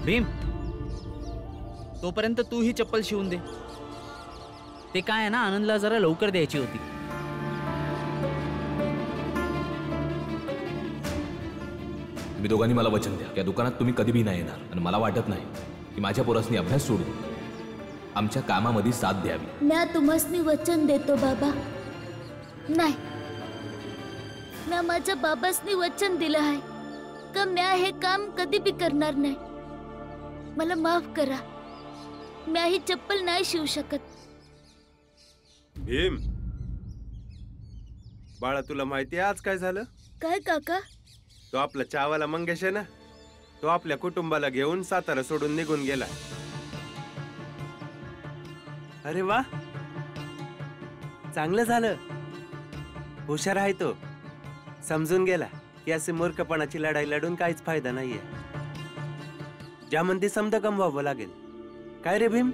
भीम, तोपर्यंत तू ही चप्पल शिवून दे। ते काय आहे ना, आनंदला जरा लवकर द्यायची होती। तुम्ही दोघांनी मला वचन द्या, या दुकानात तुम्ही कधी भी नाही येणार आणि मला वाटत नाही की माझ्या पोरासनी अभ्यास सोडून आमच्या कामामध्ये साथ द्यावी। म्या तुम्हासनी वचन देतो बाबा। नाही, म्या माझ्या बाबासनी वचन दिलं आहे का म्या हे काम कधी भी करणार नाही। मला माफ करा, म्या ही चप्पल नाही शिवू शकत। भीम, बाळा तुला माहिती आहे आज काय झालं? काय काका? तो आपला चावाला मंगेश आहे ना, तो आपल्या कुटुंबाला घेऊन सातारा सोडून निघून गेला। अरे वा, चांगलं झालं। हुशार आहे तो, समजून गेला की असे मूर्खपणाची लढाई लढून काहीच फायदा नाहीये। ज्यामध्ये समजा गमवावं लागेल। काय रे भीम?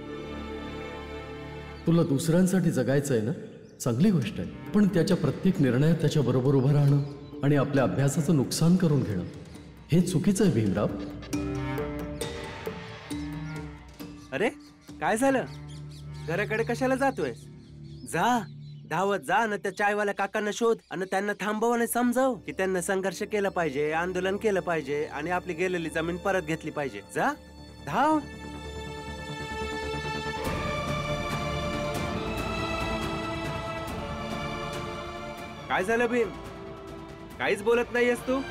तुला दुसऱ्यांसाठी जगायचं आहे ना, चांगली गोष्ट आहे, पण त्याच्या प्रत्येक निर्णयात त्याच्या बरोबर उभं राहणं आणि आपल्या अभ्यासाचं नुकसान करून घेणं हे चुकीचं आहे भीमराव। अरे काय झालं? घराकडे कशाला जातोय? जा, धावत जा ना त्या चायवाल्या काकांना शोध आणि त्यांना थांबव आणि समजाव की त्यांना संघर्ष केला पाहिजे, आंदोलन केलं पाहिजे आणि आपली गेलेली जमीन परत घेतली पाहिजे। जा, धाव। काय झालं भीम? काहीच बोलत नाहीयेस तू?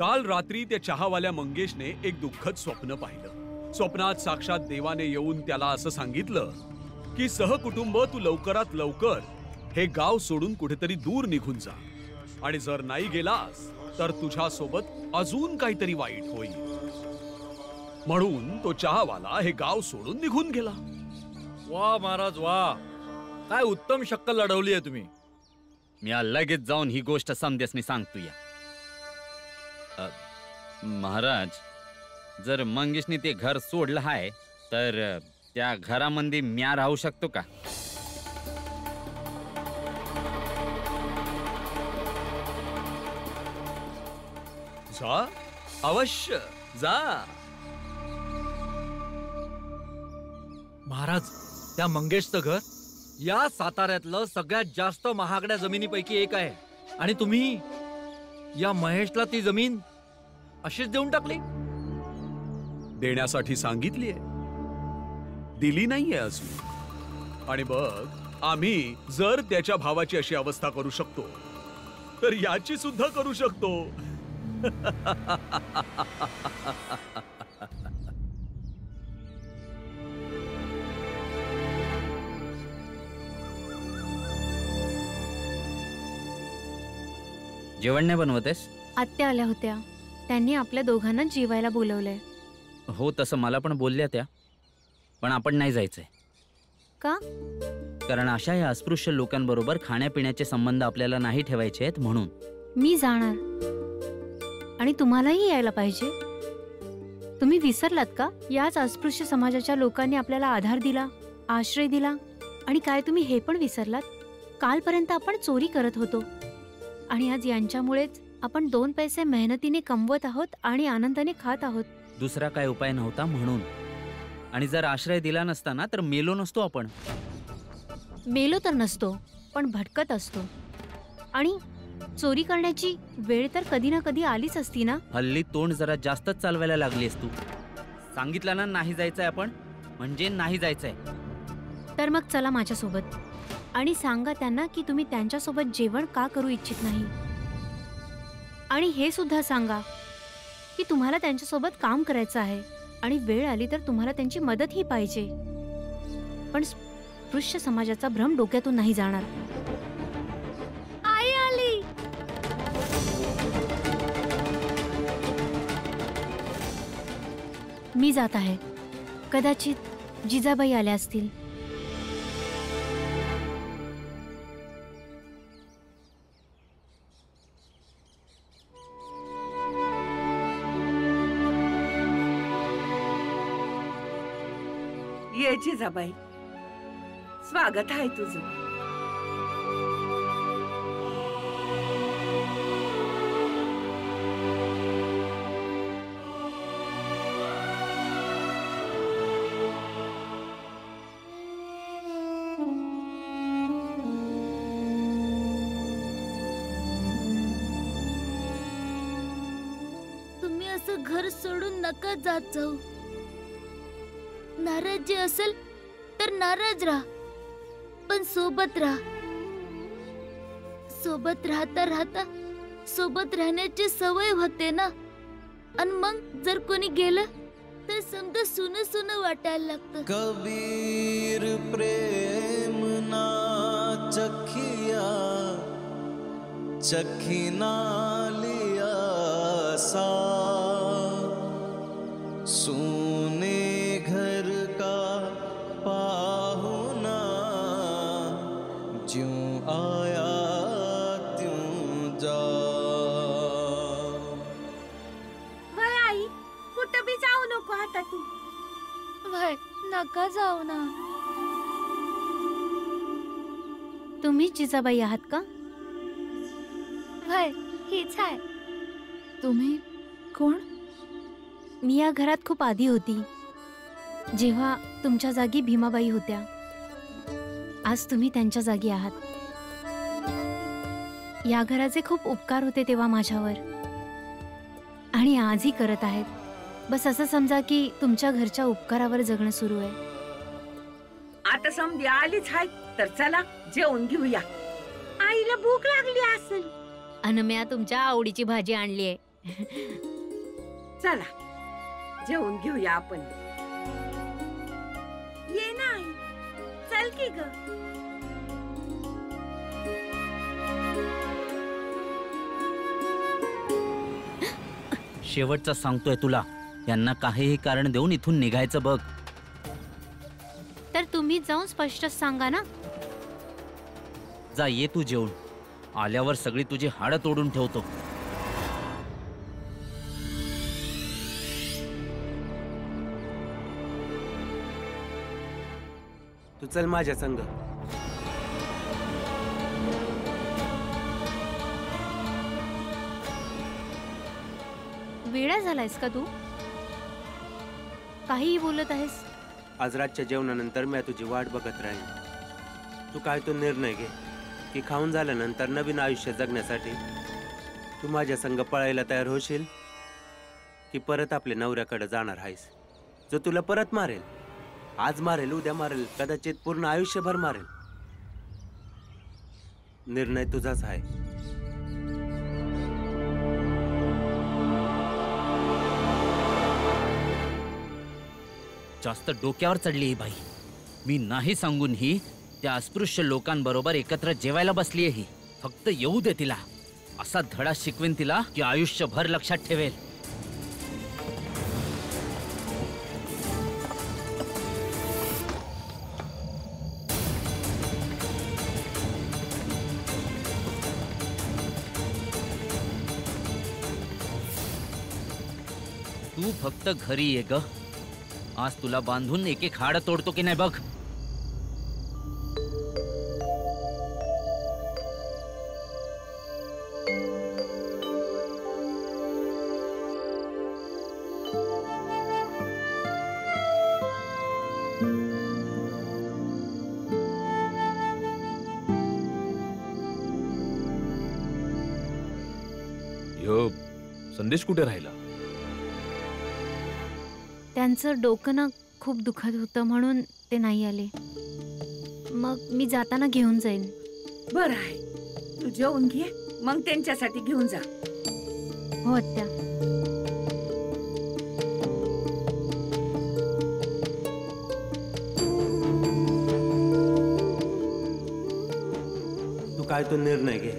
काल रात्री त्या चहावाल्या मंगेशने एक दुःखद स्वप्न पाहिलं। स्वप्नात साक्षात देवाने येऊन त्याला असं सांगितलं की सहकुटुंब तू लवकरात लवकर हे गाव सोडून कुठेतरी दूर निघून जा, आणि जर नाही गेलास तर तुझ्या सोबत अजून काहीतरी वाईट होईल। म्हणून तो चहावाला हे गाव सोडून निघून गेला। वा महाराज वा, काय उत्तम शक्कल लढवली आहे तुम्ही। मी लगेच जाऊन ही गोष्ट समदेसनी सांगतो या। महाराज, जर मंगेशने ते घर सोडलं आहे तर त्या घरामध्ये म्या राहू शकतो का? जा, अवश्य जा। महाराज, त्या मंगेशचं घर या साताऱ्यातलं सगळ्यात जास्त महागड्या जमिनीपैकी एक आहे, आणि तुम्ही या महेशला ती जमीन अशीच देऊन टाकली? देण्यासाठी सांगितलीये, दिली नाहीये अजून। आणि बघ, आम्ही जर त्याच्या भावाची अशी अवस्था करू शकतो तर याची सुद्धा करू शकतो। जेवण नाही बनवतेस? आत्या आल्या होत्या, त्यांनी आपल्या दोघांना जेवायला बोलवलंय। हो, तसं मला पण बोलल्या त्या, पण आपण नाही जायचंय। का? कारण अशा या अस्पृश्य लोकांबरोबर खाण्यापिण्याचे संबंध आपल्याला नाही ठेवायचे आहेत म्हणून। मी जाणार, आणि तुम्हालाही यायला पाहिजे। तुम्ही विसरलात का? याच अस्पृश्य समाजाच्या लोकांनी आपल्याला आधार दिला, आश्रय दिला, आणि काय तुम्ही हे पण विसरलात? कालपर्यंत आपण चोरी करत होतो, आणि आज यांच्यामुळेच आपण 2 पैसे मेहनतीने कमवत आहोत आणि आनंदाने खात आहोत। दुसरा काय उपाय नव्हता म्हणून। आणि जर आश्रय दिला नसता ना तर मेलो नसतो आपण। मेलो तर नसतो, पण भटकत असतो, आणि चोरी करण्याची वेळ तर कधी ना कधी आलीच असती ना। हल्ली तोंड जरा जास्तच चालवायला लागलीस तू। सांगितलं ना नाही जायचंय आपण, म्हणजे नाही जायचंय। तर मग चला माझ्यासोबत, आणि सांगा त्यांना की तुम्ही त्यांच्यासोबत जेवण का करू इच्छित नाही, आणि हे सुद्धा सांगा की तुम्हाला त्यांच्यासोबत काम करायचं आहे, आणि वेळ आली तर तुम्हाला त्यांची मदतही पाहिजे, पण स्पृश्य समाजाचा भ्रम डोक्यातून नाही जाणार। आई आली। मी जात आहे. कदाचित जिजाबाई आल्या असतील. ये जिजाबाई, स्वागत आहे तुझं. तुम्ही असं घर सोडून नका जात जाऊ. नाराजी असेल तर नाराज राहा, पण सोबत राहा. सोबत राहता राहता सोबत राहण्याची सवय होते ना. आणि मग जर कोणी गेलं तर समजा सुन सुन वाटायला लागतं. कबीर प्रेम ना चखिया चखिना लिया सा सोने घर का पाहुना ज्यों आया त्यों जा. वय आई, कुठं बी जाऊ नको आता तू. वय नका जाऊ ना. तुम्ही जिजाबाई आहात का? वय हीच आहे. तुम्ही कोण? मी या घरात खूप आधी होती, जेव्हा तुमच्या जागी भीमाबाई होत्या. आज तुम्ही त्यांच्या जागी आहात. या घराचे खूप उपकार होते तेव्हा माझ्यावर, आणि आजही करत आहेत. बस असं समजा की तुमच्या घरच्या उपकारावर जगणं सुरू आहे. आता समधी आलीच हाय तर चला जेवून घेऊया. आईला भूक लागली असेल. अनम्या तुमच्या आवडीची भाजी आणली आहे. चला जेवून घेऊया आपण. ये ना आई, चल की ग. शेवटचं सांगतोय तुला, यांना काहीही कारण देऊन इथून निघायचं बघ. तर तुम्ही जाऊन स्पष्ट सांगा ना. जा, ये तू जेवून. आल्यावर सगळी तुझी हाडं तोडून ठेवतो. तू चल माझ्या संग. वेडा झालायस का तू? काहीही बोलत आहेस. आज रातच्या जेवणानंतर मी तुझी वाट बघत राहीन. तू काय तो निर्णय घे की खाऊन झाल्यानंतर नवीन आयुष्य जगण्यासाठी तू माझ्या संग पळायला तयार होशील, की परत आपल्या नवऱ्याकडे जाणार आहेस, जो तुला परत मारेल. आज मारेल, उद्या मारेल, कदाचित पूर्ण आयुष्यभर मारेल. निर्णय तुझाच आहे. जास्त डोक्यावर चढली ही बाई. मी नाही सांगून ही त्या अस्पृश्य लोकांबरोबर एकत्र जेवायला बसली ही. फक्त येऊ दे तिला. असा धडा शिकवेन तिला की आयुष्यभर लक्षात ठेवेल. तू फक्त घरी ये ग. आज तुला बांधून एक एक हाड तोडतो की नाही बघ. ह्यो संदेश कुठे राहिला? त्यांचं डोकं ना खूप दुखत होतं म्हणून ते नाही आले. मग मी जाताना घेऊन जाईन. बरं आहे, तू जेवून घे, मग त्यांच्यासाठी घेऊन जा. हो आत्या. तू काय तो निर्णय घे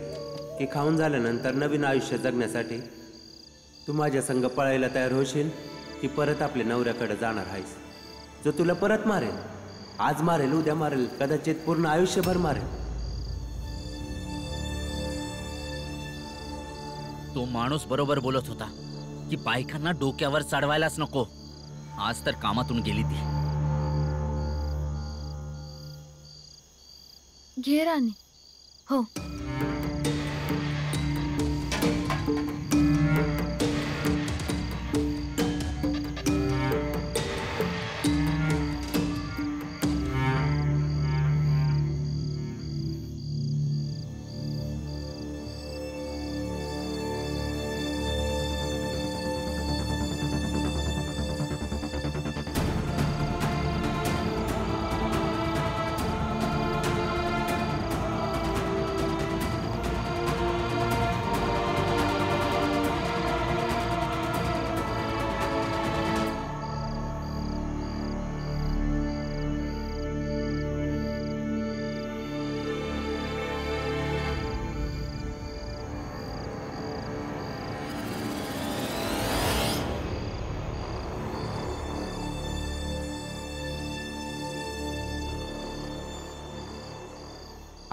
की खाऊन झाल्यानंतर नवीन आयुष्य जगण्यासाठी तू माझ्या संग पळायला तयार होशील, ती परत आपल्या नवऱ्याकडे जाणार आहेस, जो तुला परत मारेल. आज मारेल, उद्या मारेल, कदाचित पूर्ण आयुष्यभर मारेल. तो माणूस बरोबर बोलत होता की बायकांना डोक्यावर चढवायलाच नको. आज तर कामातून गेली ती. घे राणी. हो.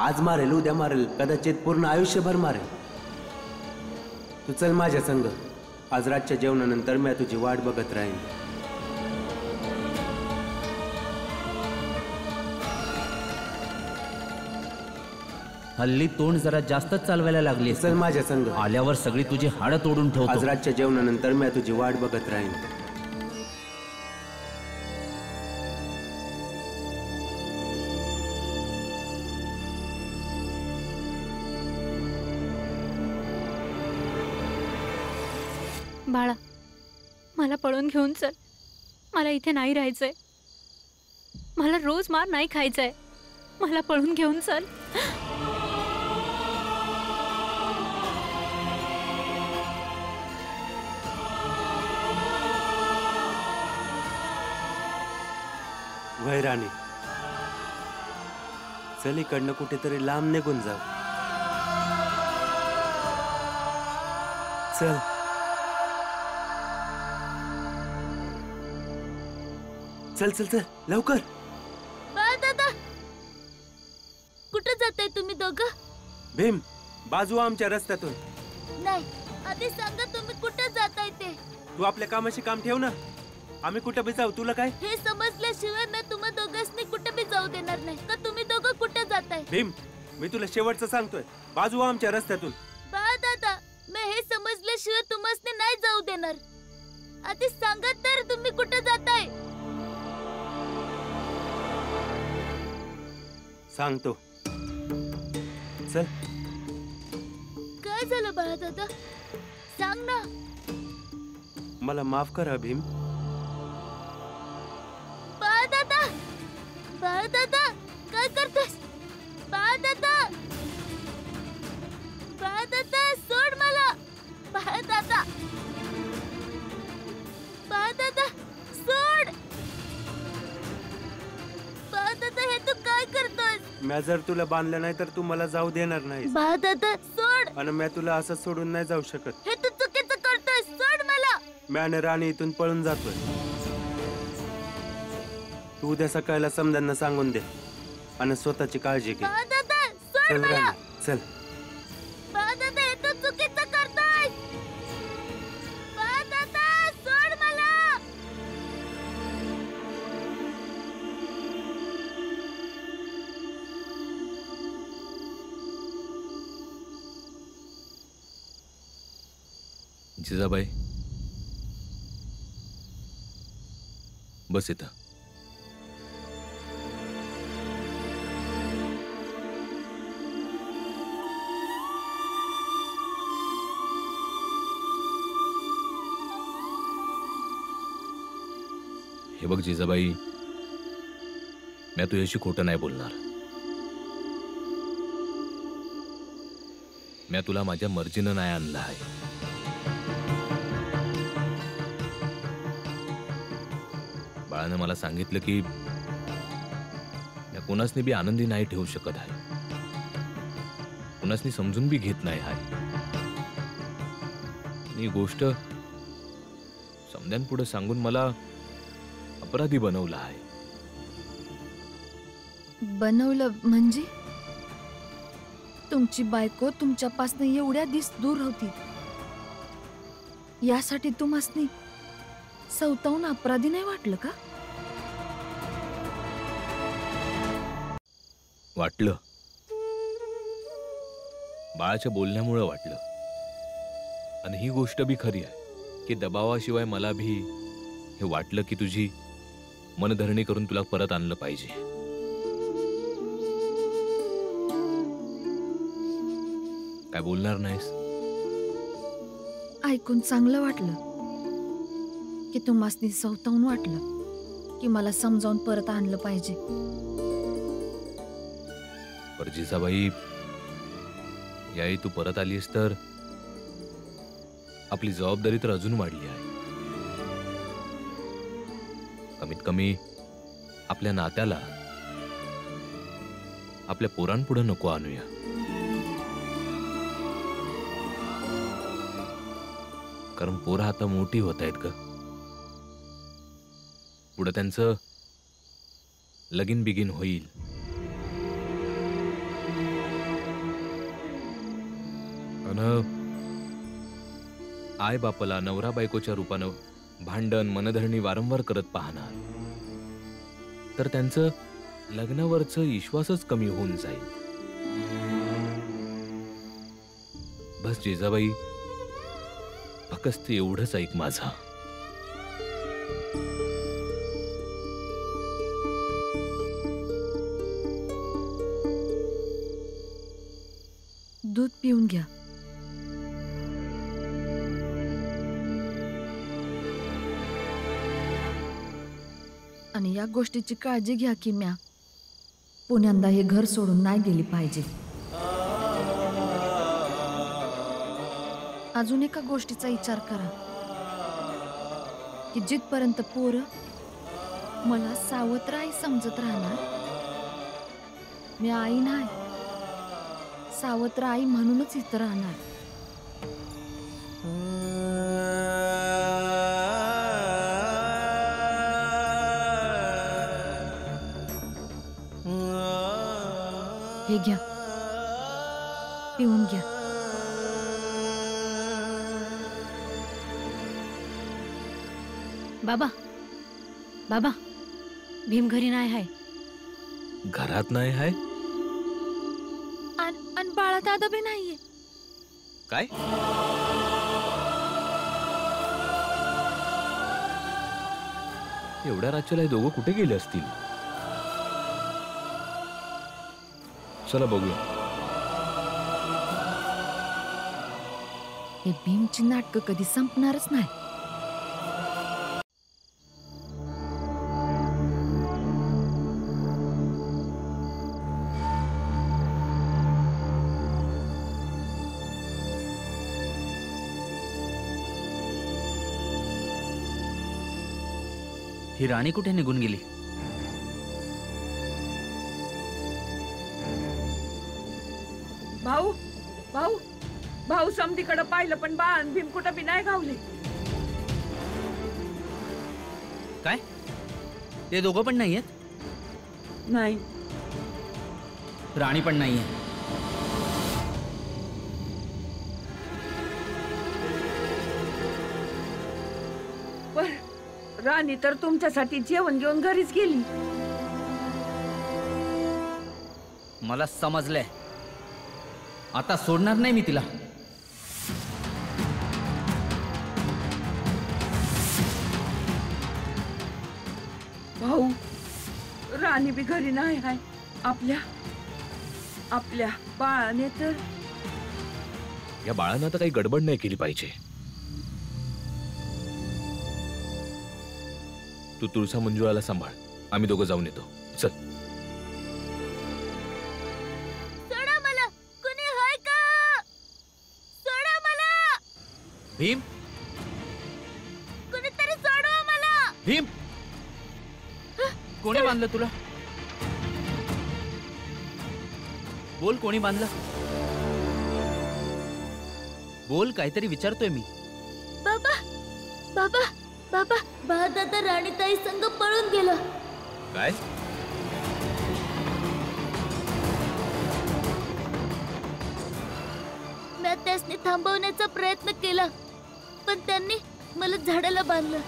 आज मारेल, उद्या मारेल, कदाचित पूर्ण आयुष्यभर मारेल. तू चल माझ्या संग. आज रातच्या जेवणानंतर मी तुझी वाट बघत राहीन. हल्ली तोंड जरा जास्तच चालवायला लागली. चल माझ्या संग. आल्यावर सगळी तुझी हाडं तोडून ठेवतो. आज रातच्या जेवणानंतर मी तुझी वाट बघत राहीन. बाळा, मला पळून घेऊन चल. मला इथे नाही राहायचंय. मला रोज मार नाही खायचंय. मला पळून घेऊन चल. वय राणी, चल इकडनं कुठेतरी लांब निघून जाऊ. चल. चल चल चल लवकर. दादा, कुठे जाताय तुम्ही दोघं? भीम, बाजू आमच्या रस्त्यातून. नाही, आधी सांगा तुम्ही कुठे जाताय ते. तू आपल्या कामाशी काम ठेव ना. आम्ही कुठे बी जाऊ, तुला काय? हे समजल्याशिवाय मी तुम्हा दोघांनी कुठे बी जाऊ देणार नाही. का तुम्ही दोघं कुठे जाताय? भीम, मी तुला शेवटचं सांगतोय, बाजू आमच्या रस्त्यातून. दादा, मी हे समजल्याशिवाय तुम्हाला नाही जाऊ देणार. आधी सांगा तर तुम्ही कुठे जाताय. सांगतो. चल. काय झालं बाळा दादा? सांग ना. मला माफ करा भीम. बाळा दादा, बाळा दादा, काय करतोस? बाळा दादा, बाळा दादा, सोड मला. बाळा दादा, बाळा दादा, सोड. बाळा दादा, हे तू काय करतोस? मी जर तुला बांधलं नाही तर तू मला जाऊ देणार नाही. बाळा दादा, सोड. आणि मी तुला असं सोडून नाही जाऊ शकत. हे तू चुकीचं करतोस. सोड मला. मी आणि राणी इथून पळून जातोय. तू उद्या सकाळला समजांना सांगून दे आणि स्वतःची काळजी घे. बाळा दादा, सोड चल मला. राणी, चल. बाळा दादा, हे तू चुकीचं करतोस. बाळा दादा, सोड मला. जिजाबाई, बस इथं. हे बघ जिजाबाई, मी तुझ्याशी खोटं नाही बोलणार. मी तुला माझ्या मर्जीनं नाही आणलं आहे. बाळानं मला सांगितलं की मी कोणासनी बी आनंदी नाही ठेवू शकत आहे. कोणासनी समजून बी घेत नाही आहे. ही गोष्ट समद्यांपुढे सांगून मला अपराधी बनवला आहे. बनवलं म्हणजे? तुमची बायको तुमच्यापासून एवढ्या दिस दूर होती, यासाठी तुम्हासनी स्वतःहून अपराधी नाही वाटलं का? वाटलं. बाळाच्या बोलण्यामुळे वाटलं. आणि ही गोष्ट बी खरी आहे की दबावाशिवाय मला भी हे वाटलं की तुझी मनधरणी करून तुला परत आणलं पाहिजे. काय बोलणार नाहीस? ऐकून चांगलं वाटलं की तुम्हासनी स्वतःहून वाटलं की मला समजावून परत आणलं पाहिजे. पर जिजाबाई, याही तू परत आलीस तर आपली जबाबदारी तर अजून वाढली आहे. कमीत कमी आपल्या नात्याला आपल्या पोरांपुढे नको आणूया. कारण पोरं आता मोठी होत आहेत ग. पुढे त्यांचं लगीन बिगीन होईल. आई बापाला नवरा बायकोच्या रूपानं भांडण मनधरणी वारंवार करत पाहणार तर त्यांचं लग्नावरचं विश्वासच कमी होऊन जाईल. बस जिजाबाई, फक्त एवढंच ऐक माझा. दूध पिऊन घ्या. आणि या गोष्टीची काळजी घ्या की म्या पुण्यांदा हे घर सोडून नाही गेली पाहिजे. अजून एका गोष्टीचा विचार करा की जिथपर्यंत पोरं मला सावत्र आई समजत राहणार, मी आई नाही, सावत्र आई म्हणूनच इथं राहणार. हे घ्या, पिऊन घ्या. बाबा, बाबा, भीम घरी नाही आहे. घरात नाही आहे? आणि बाळा दादा बी नाहीये. काय? एवढ्या रात्रीला हे दोघं कुठे गेले असतील? चला बघूया. हे भीमची नाटकं कधी संपणारच नाही. ही राणी कुठे निघून गेली? भाऊ भाऊ भाऊ समधीकडे पाहिलं पण बाण भीम कुठं बी नाही गावले. काय? ते दोघं पण नाहीयेत? नाही. राणी पण नाहीये. पण राणी तर तुमच्यासाठी जेवण घेऊन घरीच गेली. मला समजलंय. आता सोडणार नाही मी तिला. भाऊ, राणी बी घरी नाही आहे. आपल्या बाळाने तर. या बाळानं तर काही गडबड नाही केली पाहिजे. तू तुळसा मंजुळाला सांभाळ, आम्ही दोघं जाऊन येतो. चल. सोडा मला, कुणी हाय का? सोडा मला. भीम, कुणीतरी सोडवा मला. भीम, कोणी बांधलं तुला? बोल, कोणी बांधलं? बोल, काहीतरी विचारतोय मी. बाबा, बाबा, बाबा दादा राणीताई संग पळून गेला. काय? मी त्यासनी थांबवण्याचा प्रयत्न केला पण त्यांनी मला झाडाला बांधलं.